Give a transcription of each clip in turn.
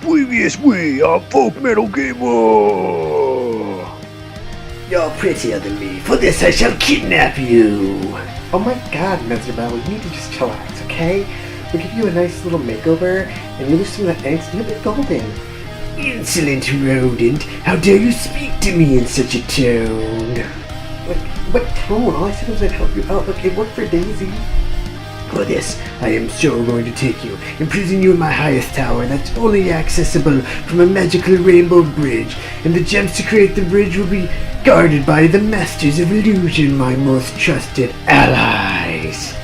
Previously on Folk Metal Gamer! You're prettier than me. For this I shall kidnap you. Oh my god, Mezerbel, you need to just chillax, okay? We'll give you a nice little makeover and lose some of that angst and you'll be golden. Insolent rodent, how dare you speak to me in such a tone? What tone? All I said was I'd help you out. Look, it worked for Daisy. For this, I am so going to take you, imprison you in my highest tower that's only accessible from a magical rainbow bridge, and the gems to create the bridge will be guarded by the Masters of Illusion, my most trusted allies.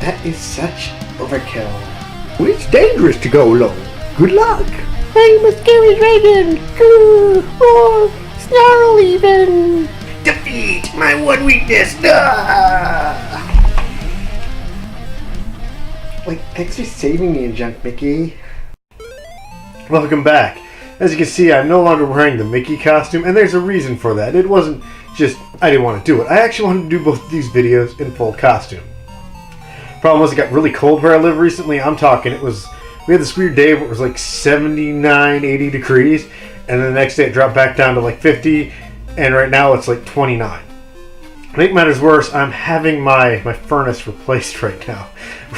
That is such overkill. Well, it's dangerous to go alone. Good luck! I'm a scary dragon! Or snarl even! Defeat my one weakness! Ah! Thanks for saving me, Junk Mickey. Welcome back. As you can see, I'm no longer wearing the Mickey costume, and there's a reason for that. It wasn't just I didn't want to do it. I actually wanted to do both of these videos in full costume. Problem was it got really cold where I live recently. I'm talking, we had this weird day where it was like 79, 80 degrees, and then the next day it dropped back down to like 50, and right now it's like 29. To make matters worse, I'm having my furnace replaced right now.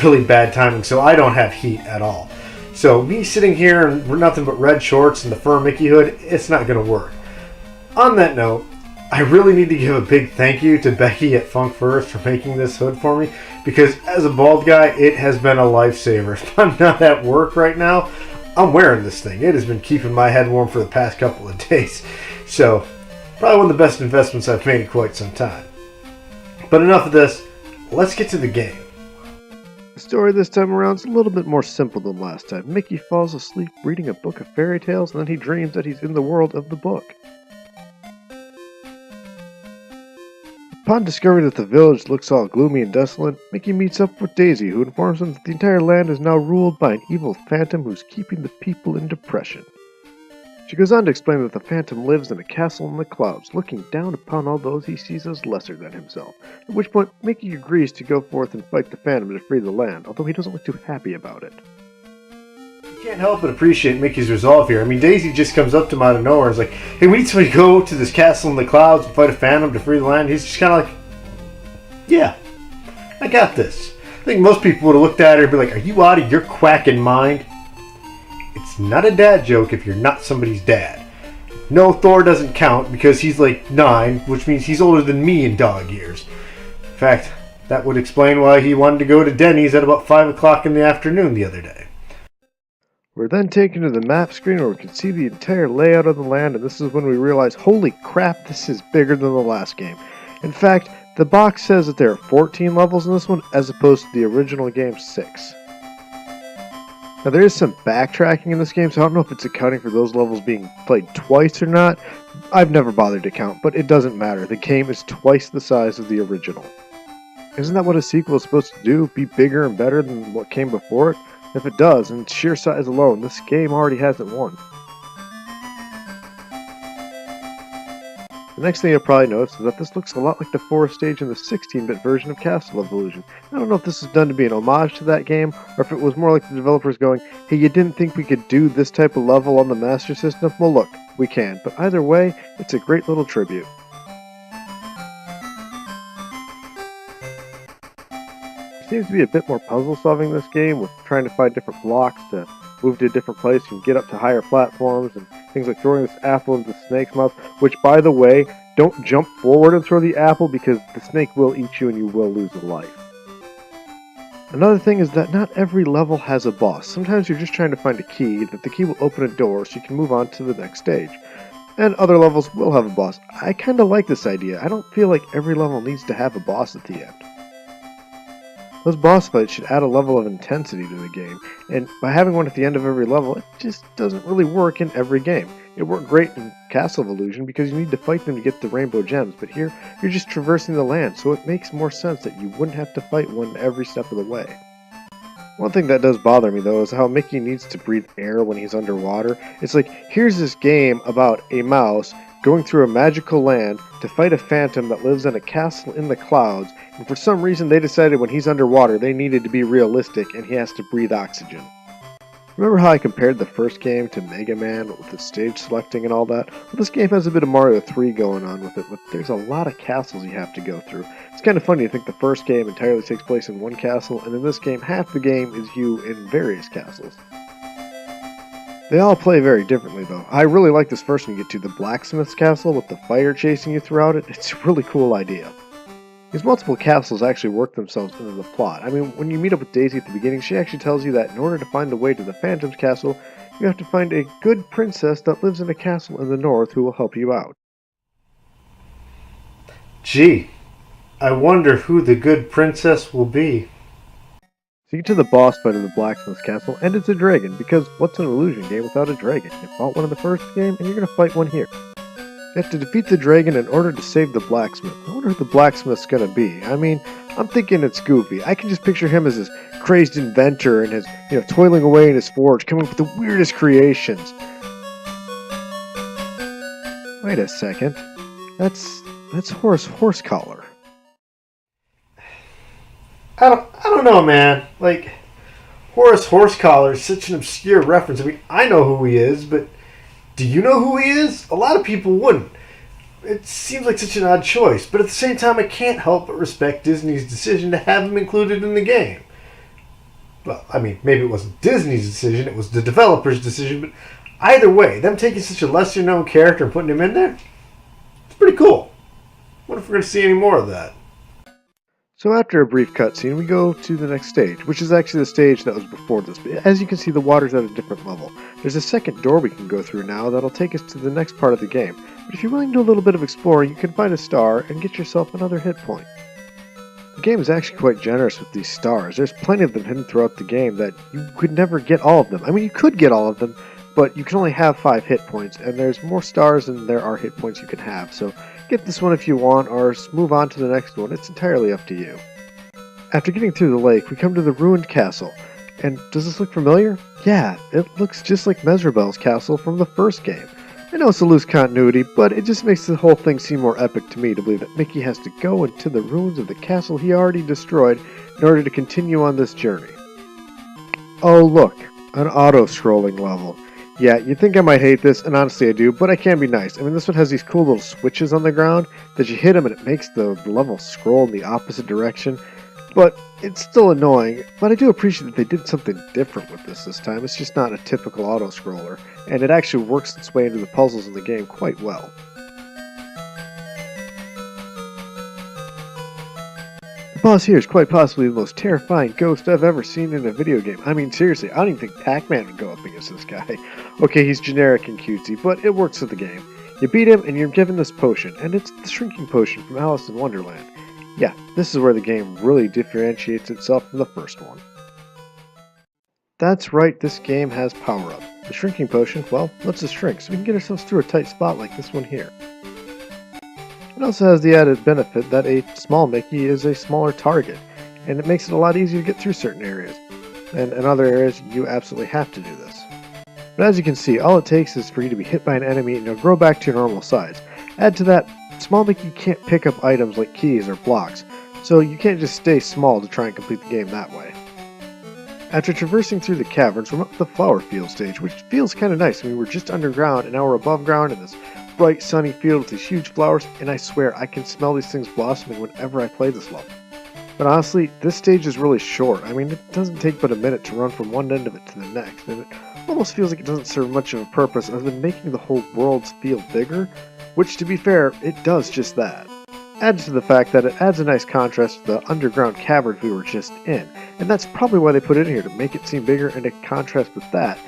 Really bad timing, so I don't have heat at all. So me sitting here in nothing but red shorts and the fur Mickey hood, it's not going to work. On that note, I really need to give a big thank you to Becky at Funk First for making this hood for me, because as a bald guy, it has been a lifesaver. If I'm not at work right now, I'm wearing this thing. It has been keeping my head warm for the past couple of days. So, probably one of the best investments I've made in quite some time. But enough of this, let's get to the game. The story this time around is a little bit more simple than last time. Mickey falls asleep reading a book of fairy tales, and then he dreams that he's in the world of the book. Upon discovering that the village looks all gloomy and desolate, Mickey meets up with Daisy, who informs him that the entire land is now ruled by an evil phantom who's keeping the people in depression. She goes on to explain that the phantom lives in a castle in the clouds, looking down upon all those he sees as lesser than himself, at which point Mickey agrees to go forth and fight the phantom to free the land, although he doesn't look too happy about it. You can't help but appreciate Mickey's resolve here. I mean, Daisy just comes up to him out of nowhere and is like, hey, we need somebody to go to this castle in the clouds and fight a phantom to free the land. He's just kind of like, yeah, I got this. I think most people would have looked at her and be like, are you out of your quacking mind? It's not a dad joke if you're not somebody's dad. No, Thor doesn't count because he's like 9, which means he's older than me in dog years. In fact, that would explain why he wanted to go to Denny's at about 5 o'clock in the afternoon the other day. We're then taken to the map screen where we can see the entire layout of the land, and this is when we realize, holy crap, this is bigger than the last game. In fact, the box says that there are 14 levels in this one, as opposed to the original game's 6. Now there is some backtracking in this game, so I don't know if it's accounting for those levels being played twice or not. I've never bothered to count, but it doesn't matter. The game is twice the size of the original. Isn't that what a sequel is supposed to do? Be bigger and better than what came before it? If it does, in sheer size alone, this game already hasn't won. The next thing you'll probably notice is that this looks a lot like the forest stage in the 16-bit version of Castle of Illusion. I don't know if this is done to be an homage to that game, or if it was more like the developers going, hey, you didn't think we could do this type of level on the Master System? Well look, we can. But either way, it's a great little tribute. There seems to be a bit more puzzle solving in this game, with trying to find different blocks to move to a different place and get up to higher platforms, and things like throwing this apple into the snake's mouth, which, by the way, don't jump forward and throw the apple because the snake will eat you and you will lose a life. Another thing is that not every level has a boss. Sometimes you're just trying to find a key, that the key will open a door so you can move on to the next stage. And other levels will have a boss. I kinda like this idea. I don't feel like every level needs to have a boss at the end. Those boss fights should add a level of intensity to the game, and by having one at the end of every level, it just doesn't really work in every game. It worked great in Castle of Illusion because you need to fight them to get the rainbow gems, but here, you're just traversing the land, so it makes more sense that you wouldn't have to fight one every step of the way. One thing that does bother me, though, is how Mickey needs to breathe air when he's underwater. It's like, here's this game about a mouse going through a magical land to fight a phantom that lives in a castle in the clouds, and for some reason they decided when he's underwater they needed to be realistic and he has to breathe oxygen. Remember how I compared the first game to Mega Man with the stage selecting and all that? Well, this game has a bit of Mario 3 going on with it, but there's a lot of castles you have to go through. It's kind of funny to think the first game entirely takes place in one castle, and in this game, half the game is you in various castles. They all play very differently, though. I really like this first one you get to, the Blacksmith's Castle with the fire chasing you throughout it. It's a really cool idea. These multiple castles actually work themselves into the plot. I mean, when you meet up with Daisy at the beginning, she actually tells you that in order to find the way to the Phantom's castle, you have to find a good princess that lives in a castle in the north who will help you out. Gee, I wonder who the good princess will be. So you get to the boss fight of the Blacksmith's Castle, and it's a dragon, because what's an illusion game without a dragon? You fought one in the first game, and you're going to fight one here. You have to defeat the dragon in order to save the blacksmith. I wonder who the blacksmith's gonna be. I mean, I'm thinking it's Goofy. I can just picture him as this crazed inventor and his, toiling away in his forge, coming up with the weirdest creations. Wait a second. That's Horace Horsecollar. I don't know, man. Like, Horace Horsecollar is such an obscure reference. I mean, I know who he is, but do you know who he is? A lot of people wouldn't. It seems like such an odd choice, but at the same time, I can't help but respect Disney's decision to have him included in the game. Well, I mean, maybe it wasn't Disney's decision, it was the developer's decision, but either way, them taking such a lesser-known character and putting him in there, it's pretty cool. I wonder if we're going to see any more of that. So after a brief cutscene, we go to the next stage, which is actually the stage that was before this. As you can see, the water's at a different level. There's a second door we can go through now that'll take us to the next part of the game. But if you're willing to do a little bit of exploring, you can find a star and get yourself another hit point. The game is actually quite generous with these stars. There's plenty of them hidden throughout the game that you could never get all of them. I mean, you could get all of them, but you can only have 5 hit points, and there's more stars than there are hit points you can have. So get this one if you want, or move on to the next one. It's entirely up to you. After getting through the lake, we come to the ruined castle. And does this look familiar? Yeah, it looks just like Mesrabel's castle from the first game. I know it's a loose continuity, but it just makes the whole thing seem more epic to me to believe that Mickey has to go into the ruins of the castle he already destroyed in order to continue on this journey. Oh look, an auto-scrolling level. Yeah, you'd think I might hate this, and honestly I do, but I can be nice. I mean, this one has these cool little switches on the ground that you hit them and it makes the level scroll in the opposite direction. But it's still annoying, but I do appreciate that they did something different with this time. It's just not a typical auto-scroller, and it actually works its way into the puzzles in the game quite well. The boss here is quite possibly the most terrifying ghost I've ever seen in a video game. I mean, seriously, I don't even think Pac-Man would go up against this guy. Okay, he's generic and cutesy, but it works for the game. You beat him, and you're given this potion, and it's the Shrinking Potion from Alice in Wonderland. Yeah, this is where the game really differentiates itself from the first one. That's right, this game has power-ups. The Shrinking Potion, well, lets us shrink, so we can get ourselves through a tight spot like this one here. It also has the added benefit that a small Mickey is a smaller target, and it makes it a lot easier to get through certain areas. And in other areas, you absolutely have to do this. But as you can see, all it takes is for you to be hit by an enemy and you'll grow back to your normal size. Add to that, Small Mickey can't pick up items like keys or blocks, so you can't just stay small to try and complete the game that way. After traversing through the caverns, we're up to the flower field stage, which feels kind of nice. I mean, we're just underground and now we're above ground in this bright sunny field with these huge flowers, and I swear I can smell these things blossoming whenever I play this level. But honestly, this stage is really short. I mean, it doesn't take but a minute to run from one end of it to the next, and it almost feels like it doesn't serve much of a purpose other than making the whole world feel bigger, which, to be fair, it does just that. Add to the fact that it adds a nice contrast to the underground caverns we were just in, and that's probably why they put it in here, to make it seem bigger and to contrast with that.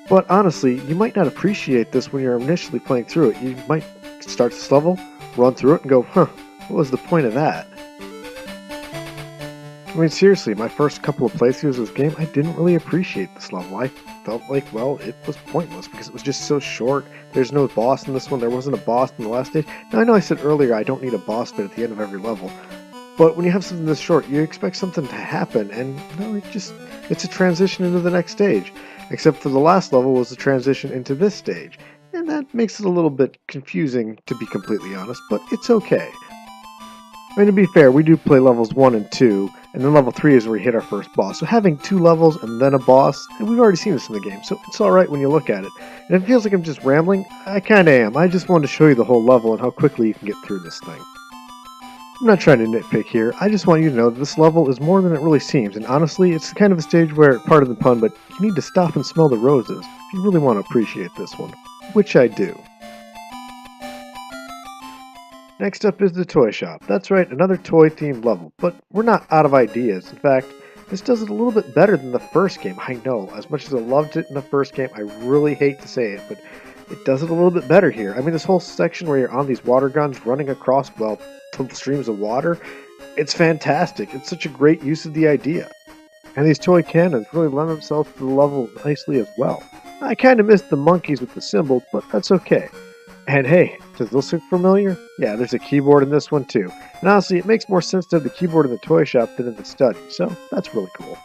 But honestly, you might not appreciate this when you're initially playing through it. You might start this level, run through it, and go, what was the point of that? I mean, seriously, my first couple of playthroughs of this game, I didn't really appreciate this level. I felt like, well, it was pointless because it was just so short. There's no boss in this one. There wasn't a boss in the last stage. Now, I know I said earlier I don't need a boss bit at the end of every level, but when you have something this short, you expect something to happen, and no, it's a transition into the next stage. Except for the last level was the transition into this stage, and that makes it a little bit confusing, to be completely honest, but it's okay. I mean, to be fair, we do play levels 1 and 2, And then level 3 is where we hit our first boss. So having 2 levels and then a boss, and we've already seen this in the game, so it's alright when you look at it. And if it feels like I'm just rambling, I kinda am. I just wanted to show you the whole level and how quickly you can get through this thing. I'm not trying to nitpick here, I just want you to know that this level is more than it really seems, and honestly, it's the kind of a stage where, pardon the pun, but you need to stop and smell the roses if you really want to appreciate this one, which I do. Next up is the toy shop. That's right, another toy-themed level, but we're not out of ideas. In fact, this does it a little bit better than the first game. I know, as much as I loved it in the first game, I really hate to say it, but it does it a little bit better here. I mean, this whole section where you're on these water guns running across, well, streams of water, it's fantastic. It's such a great use of the idea. And these toy cannons really lend themselves to the level nicely as well. I kind of missed the monkeys with the cymbal, but that's okay. And hey, does this look familiar? Yeah, there's a keyboard in this one too. And honestly, it makes more sense to have the keyboard in the toy shop than in the study, so that's really cool.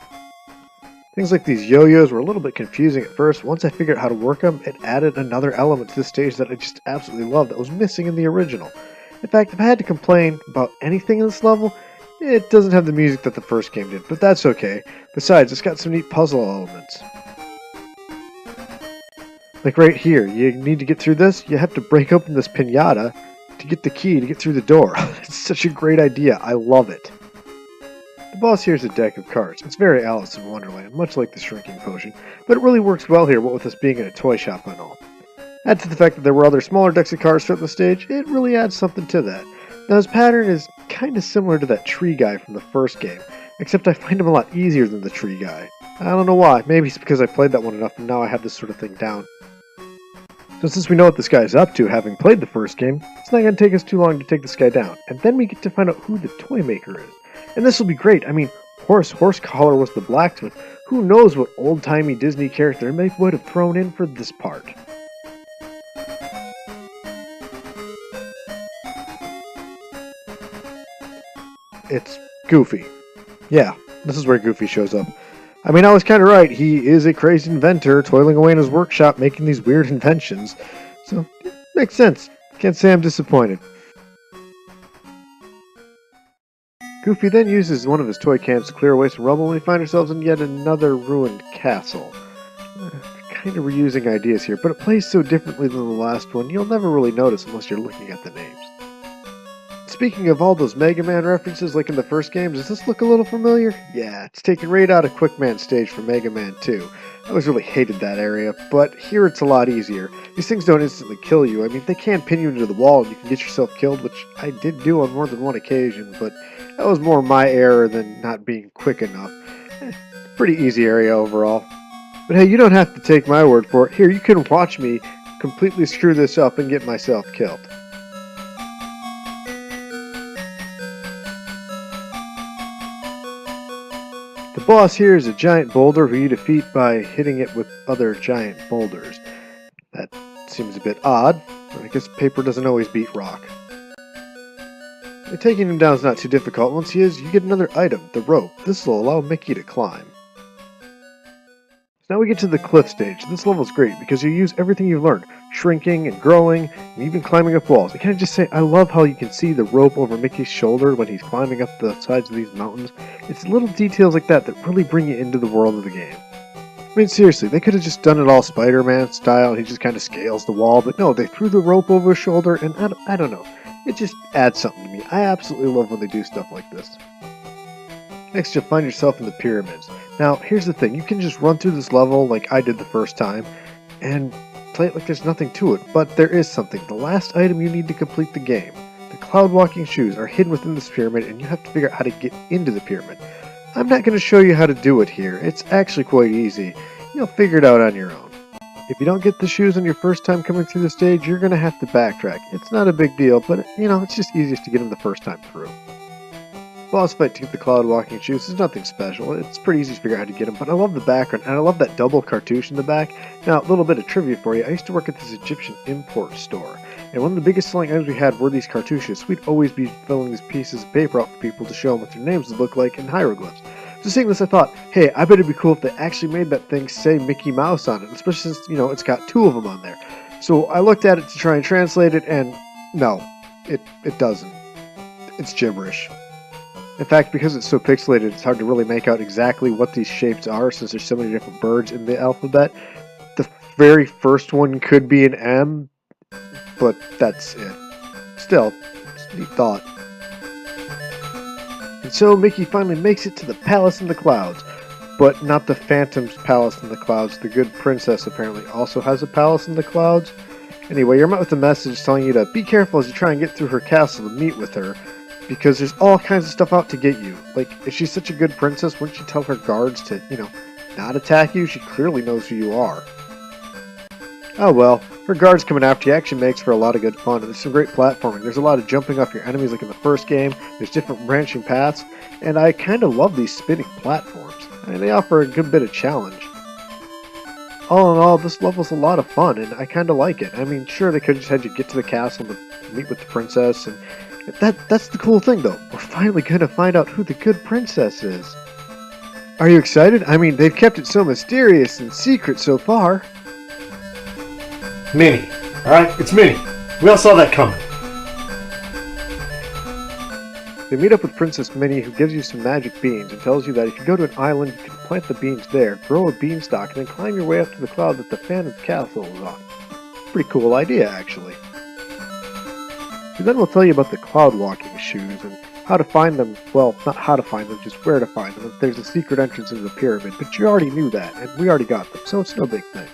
Things like these yo-yos were a little bit confusing at first. Once I figured out how to work them, it added another element to the stage that I just absolutely loved that was missing in the original. In fact, if I had to complain about anything in this level, it doesn't have the music that the first game did, but that's okay. Besides, it's got some neat puzzle elements. Like right here, you need to get through this, you have to break open this piñata to get the key to get through the door. It's such a great idea, I love it. The boss here is a deck of cards. It's very Alice in Wonderland, much like the shrinking potion, but it really works well here, what with us being in a toy shop and all. Add to the fact that there were other smaller decks of cards throughout the stage, it really adds something to that. Now his pattern is kind of similar to that tree guy from the first game, except I find him a lot easier than the tree guy. I don't know why, maybe it's because I played that one enough and now I have this sort of thing down. So since we know what this guy is up to, having played the first game, it's not going to take us too long to take this guy down, and then we get to find out who the toy maker is. And this will be great. I mean, Horsecollar was the blacksmith. Who knows what old-timey Disney character they would have thrown in for this part. It's Goofy. Yeah, this is where Goofy shows up. I mean, I was kind of right. He is a crazy inventor, toiling away in his workshop, making these weird inventions. So, it makes sense. Can't say I'm disappointed. Goofy then uses one of his toy cans to clear away some rubble and we find ourselves in yet another ruined castle. Kind of reusing ideas here, but it plays so differently than the last one, you'll never really notice unless you're looking at the names. Speaking of all those Mega Man references like in the first game, does this look a little familiar? Yeah, it's taken right out of Quick Man stage from Mega Man 2. I always really hated that area, but here it's a lot easier. These things don't instantly kill you. I mean, they can pin you into the wall and you can get yourself killed, which I did do on more than one occasion, but that was more my error than not being quick enough. Pretty easy area overall. But hey, you don't have to take my word for it. Here, you can watch me completely screw this up and get myself killed. The boss here is a giant boulder who you defeat by hitting it with other giant boulders. That seems a bit odd, but I guess paper doesn't always beat rock. Taking him down is not too difficult. Once he is, you get another item, the rope. This will allow Mickey to climb. Now we get to the cliff stage. This level is great because you use everything you've learned, shrinking and growing, and even climbing up walls. I can't just say I love how you can see the rope over Mickey's shoulder when he's climbing up the sides of these mountains. It's little details like that that really bring you into the world of the game. I mean, seriously, they could have just done it all Spider-Man style and he just kind of scales the wall, but no, they threw the rope over his shoulder, and I don't know. It just adds something to me. I absolutely love when they do stuff like this. Next, you'll find yourself in the pyramids. Now, here's the thing. You can just run through this level like I did the first time and play it like there's nothing to it, but there is something. The last item you need to complete the game. The cloud walking shoes are hidden within this pyramid and you have to figure out how to get into the pyramid. I'm not going to show you how to do it here. It's actually quite easy. You'll figure it out on your own. If you don't get the shoes on your first time coming through the stage, you're going to have to backtrack. It's not a big deal, but it's just easiest to get them the first time through. Boss fight to get the cloud walking shoes is nothing special. It's pretty easy to figure out how to get them, but I love the background, and I love that double cartouche in the back. Now, a little bit of trivia for you. I used to work at this Egyptian import store, and one of the biggest selling items we had were these cartouches. We'd always be filling these pieces of paper out for people to show them what their names would look like in hieroglyphs. So seeing this, I thought, hey, I bet it'd be cool if they actually made that thing say Mickey Mouse on it, especially since, it's got two of them on there. So I looked at it to try and translate it, and no, it doesn't. It's gibberish. In fact, because it's so pixelated, it's hard to really make out exactly what these shapes are since there's so many different birds in the alphabet. The very first one could be an M, but that's it. Still, it's a neat thought. And so Mickey finally makes it to the Palace in the Clouds. But not the Phantom's Palace in the Clouds. The Good Princess apparently also has a palace in the clouds. Anyway, you're met with a message telling you to be careful as you try and get through her castle to meet with her, because there's all kinds of stuff out to get you. Like, if she's such a good princess, wouldn't she tell her guards to, not attack you? She clearly knows who you are. Oh well, her guards coming after you actually makes for a lot of good fun, and there's some great platforming. There's a lot of jumping off your enemies like in the first game, there's different branching paths, and I kind of love these spinning platforms. I mean, they offer a good bit of challenge. All in all, this level's a lot of fun, and I kind of like it. I mean, sure, they could have just had you get to the castle to meet with the princess, and that's the cool thing, though. We're finally going to find out who the good princess is. Are you excited? I mean, they've kept it so mysterious and secret so far. Minnie. Alright, it's Minnie. We all saw that coming. They meet up with Princess Minnie, who gives you some magic beans and tells you that if you go to an island, you can plant the beans there, grow a beanstalk, and then climb your way up to the cloud that the Phantom's castle is on. Pretty cool idea, actually. She then will tell you about the cloud walking shoes and how to find them. Well, not how to find them, just where to find them. There's a secret entrance into the pyramid, but you already knew that, and we already got them, so it's no big thing.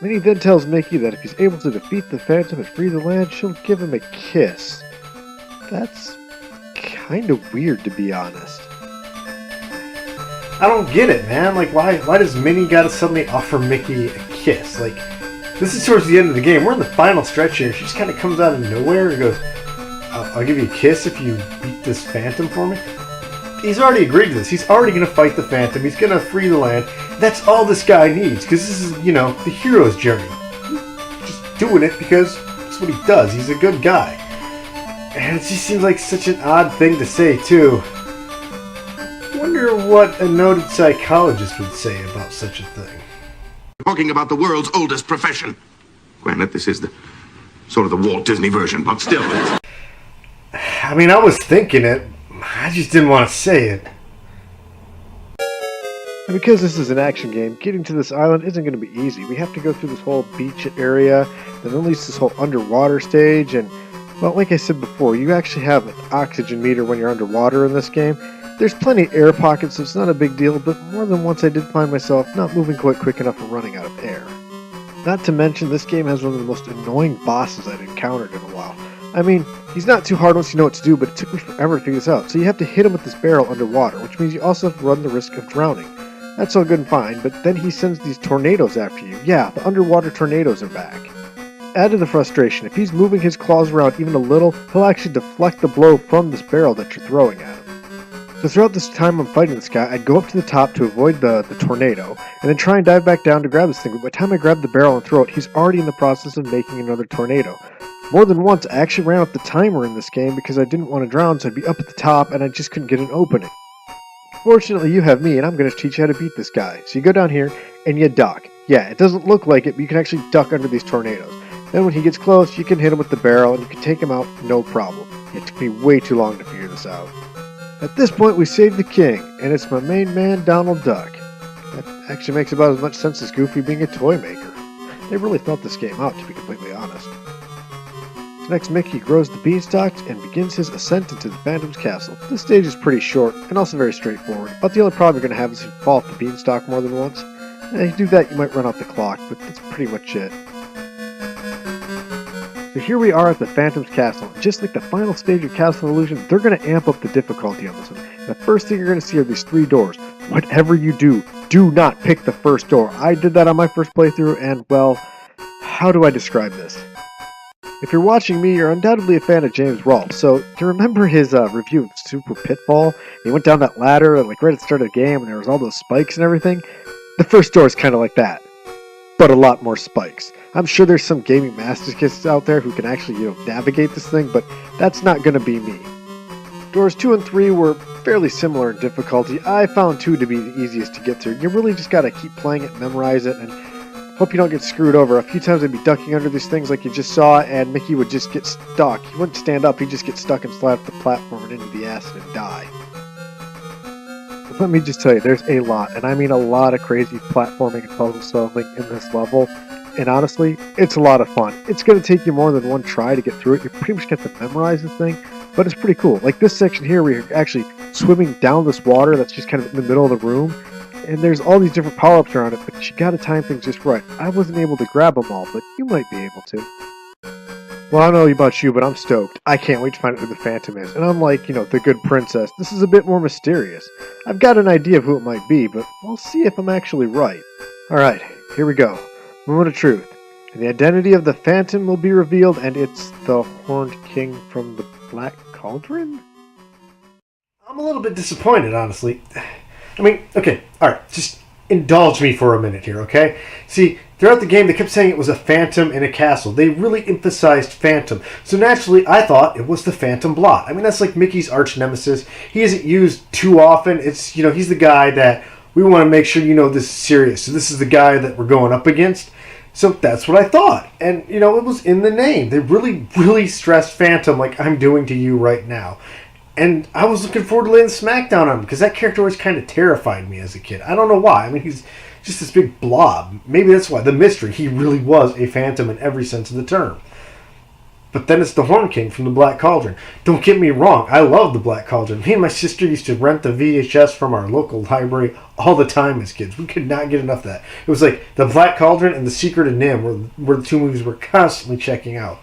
Minnie then tells Mickey that if he's able to defeat the Phantom and free the land, she'll give him a kiss. That's kind of weird, to be honest. I don't get it, man. Like, why does Minnie gotta suddenly offer Mickey a kiss? Like, this is towards the end of the game. We're in the final stretch here. She just kind of comes out of nowhere and goes, I'll give you a kiss if you beat this Phantom for me. He's already agreed to this. He's already going to fight the Phantom. He's going to free the land. That's all this guy needs, because this is, the hero's journey. Just doing it because that's what he does. He's a good guy. And it just seems like such an odd thing to say, too. I wonder what a noted psychologist would say about such a thing. Talking about the world's oldest profession. Granted, this is the sort of the Walt Disney version, but still. I mean, I was thinking it. I just didn't want to say it. And because this is an action game, getting to this island isn't going to be easy. We have to go through this whole beach area, then at least this whole underwater stage, and, well, like I said before, you actually have an oxygen meter when you're underwater in this game. There's plenty of air pockets, so it's not a big deal, but more than once I did find myself not moving quite quick enough and running out of air. Not to mention, this game has one of the most annoying bosses I've encountered in a while. I mean, he's not too hard once you know what to do, but it took me forever to figure this out. So you have to hit him with this barrel underwater, which means you also have to run the risk of drowning. That's all good and fine, but then he sends these tornadoes after you. Yeah, the underwater tornadoes are back. Add to the frustration, if he's moving his claws around even a little, he'll actually deflect the blow from this barrel that you're throwing at him. So throughout this time I'm fighting this guy, I'd go up to the top to avoid the tornado, and then try and dive back down to grab this thing, but by the time I grab the barrel and throw it, he's already in the process of making another tornado. More than once, I actually ran up the timer in this game because I didn't want to drown, so I'd be up at the top and I just couldn't get an opening. Fortunately, you have me, and I'm going to teach you how to beat this guy. So you go down here, and you duck. Yeah, it doesn't look like it, but you can actually duck under these tornadoes. Then when he gets close, you can hit him with the barrel, and you can take him out, no problem. It took me way too long to figure this out. At this point, we save the king, and it's my main man, Donald Duck. That actually makes about as much sense as Goofy being a toy maker. They really thought this game out, to be completely honest. So next, Mickey grows the beanstalks and begins his ascent into the Phantom's castle. This stage is pretty short, and also very straightforward, but the only problem you're going to have is if you fall off the beanstalk more than once. If you do that, you might run out the clock, but that's pretty much it. So here we are at the Phantom's castle. Just like the final stage of Castle Illusion, they're going to amp up the difficulty on this one. And the first thing you're going to see are these 3 doors. Whatever you do not pick the first door. I did that on my first playthrough, and, well, how do I describe this? If you're watching me, you're undoubtedly a fan of James Rolfe, so do you remember his review of Super Pitfall? He went down that ladder, like right at the start of the game, and there was all those spikes and everything. The first door is kind of like that, but a lot more spikes. I'm sure there's some gaming masochists out there who can actually, navigate this thing, but that's not going to be me. Doors 2 and 3 were fairly similar in difficulty. I found 2 to be the easiest to get through. You really just got to keep playing it, memorize it, and hope you don't get screwed over. A few times I'd be ducking under these things like you just saw, and Mickey would just get stuck. He wouldn't stand up, he'd just get stuck and slide off the platform and into the acid and die. Let me just tell you, there's a lot, and I mean a lot of crazy platforming and puzzle solving in this level. And honestly, it's a lot of fun. It's going to take you more than one try to get through it. You pretty much get to memorize the thing, but it's pretty cool. Like this section here where you're actually swimming down this water that's just kind of in the middle of the room, and there's all these different power-ups around it, but you got to time things just right. I wasn't able to grab them all, but you might be able to. Well, I don't know about you, but I'm stoked. I can't wait to find out who the Phantom is. And unlike, the good princess, this is a bit more mysterious. I've got an idea of who it might be, but we'll see if I'm actually right. Alright, here we go. Moment of truth. And the identity of the Phantom will be revealed, and it's the Horned King from the Black Cauldron? I'm a little bit disappointed, honestly. I mean, okay, alright, just indulge me for a minute here, okay? See, throughout the game, they kept saying it was a phantom in a castle. They really emphasized phantom. So naturally, I thought it was the Phantom Blot. I mean, that's like Mickey's arch nemesis. He isn't used too often. It's, he's the guy that we want to make sure this is serious. So this is the guy that we're going up against. So that's what I thought. And, it was in the name. They really, really stressed phantom like I'm doing to you right now. And I was looking forward to laying smackdown on him because that character always kind of terrified me as a kid. I don't know why. I mean, he's just this big blob. Maybe that's why. The mystery. He really was a phantom in every sense of the term. But then it's the Horned King from the Black Cauldron. Don't get me wrong. I love the Black Cauldron. Me and my sister used to rent the VHS from our local library all the time as kids. We could not get enough of that. It was like the Black Cauldron and The Secret of NIMH were the two movies we're constantly checking out.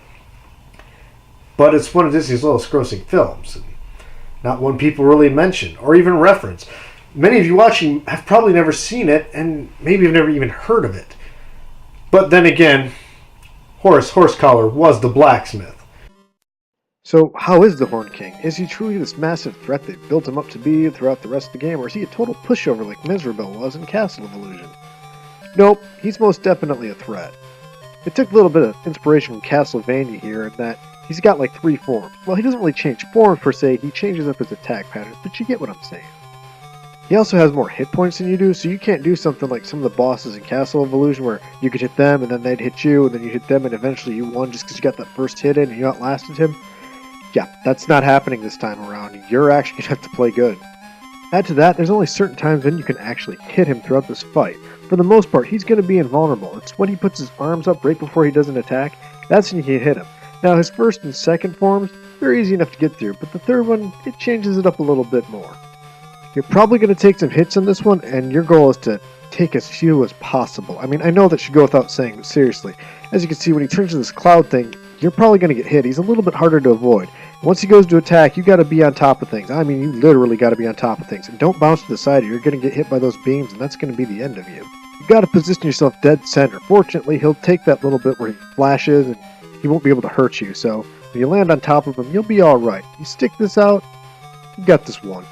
But it's one of Disney's lowest grossing films. Not one people really mention or even reference. Many of you watching have probably never seen it and maybe have never even heard of it. But then again, Horace Horsecollar was the blacksmith. So how is the Horned King? Is he truly this massive threat they've built him up to be throughout the rest of the game, or is he a total pushover like Mizrabel was in Castle of Illusion? Nope, he's most definitely a threat. It took a little bit of inspiration from Castlevania here in that he's got like 3 forms. Well, he doesn't really change forms per se, he changes up his attack patterns, but you get what I'm saying. He also has more hit points than you do, so you can't do something like some of the bosses in Castle of Illusion where you could hit them and then they'd hit you and then you hit them and eventually you won just because you got that first hit in and you outlasted him. Yeah, that's not happening this time around. You're actually going to have to play good. Add to that, there's only certain times when you can actually hit him throughout this fight. For the most part, he's going to be invulnerable. It's when he puts his arms up right before he does an attack, that's when you can hit him. Now, his first and second forms, they're easy enough to get through, but the third one, it changes it up a little bit more. You're probably going to take some hits on this one, and your goal is to take as few as possible. I mean, I know that should go without saying, but seriously, as you can see, when he turns to this cloud thing, you're probably going to get hit. He's a little bit harder to avoid. Once he goes to attack, you got to be on top of things. I mean, you literally got to be on top of things. And don't bounce to the side, or you're going to get hit by those beams, and that's going to be the end of you. You've got to position yourself dead center. Fortunately, he'll take that little bit where he flashes, and he won't be able to hurt you. So when you land on top of him, you'll be alright. You stick this out, you got this one.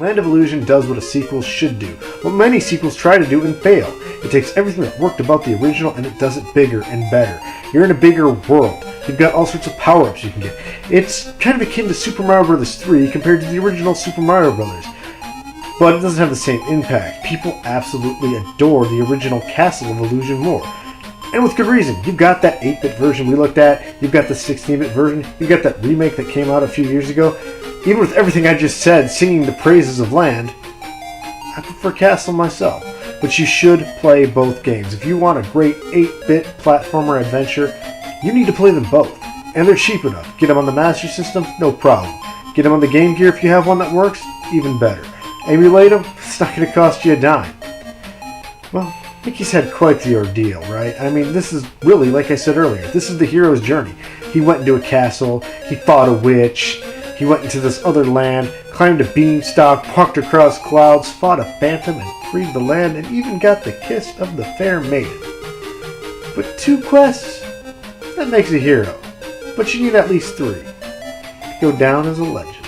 Land of Illusion does what a sequel should do, what many sequels try to do and fail. It takes everything that worked about the original and it does it bigger and better. You're in a bigger world. You've got all sorts of power-ups you can get. It's kind of akin to Super Mario Bros. 3 compared to the original Super Mario Bros. But it doesn't have the same impact. People absolutely adore the original Castle of Illusion more. And with good reason. You've got that 8-bit version we looked at, you've got the 16-bit version, you've got that remake that came out a few years ago. Even with everything I just said, singing the praises of Land, I prefer Castle myself. But you should play both games. If you want a great 8-bit platformer adventure, you need to play them both. And they're cheap enough. Get them on the Master System, no problem. Get them on the Game Gear if you have one that works, even better. Emulate them, it's not going to cost you a dime. Well, Mickey's had quite the ordeal, right? I mean, this is really, like I said earlier, this is the hero's journey. He went into a castle, he fought a witch, he went into this other land, climbed a beanstalk, walked across clouds, fought a phantom, and freed the land, and even got the kiss of the fair maiden. But 2 quests? That makes a hero. But you need at least 3 to go down as a legend.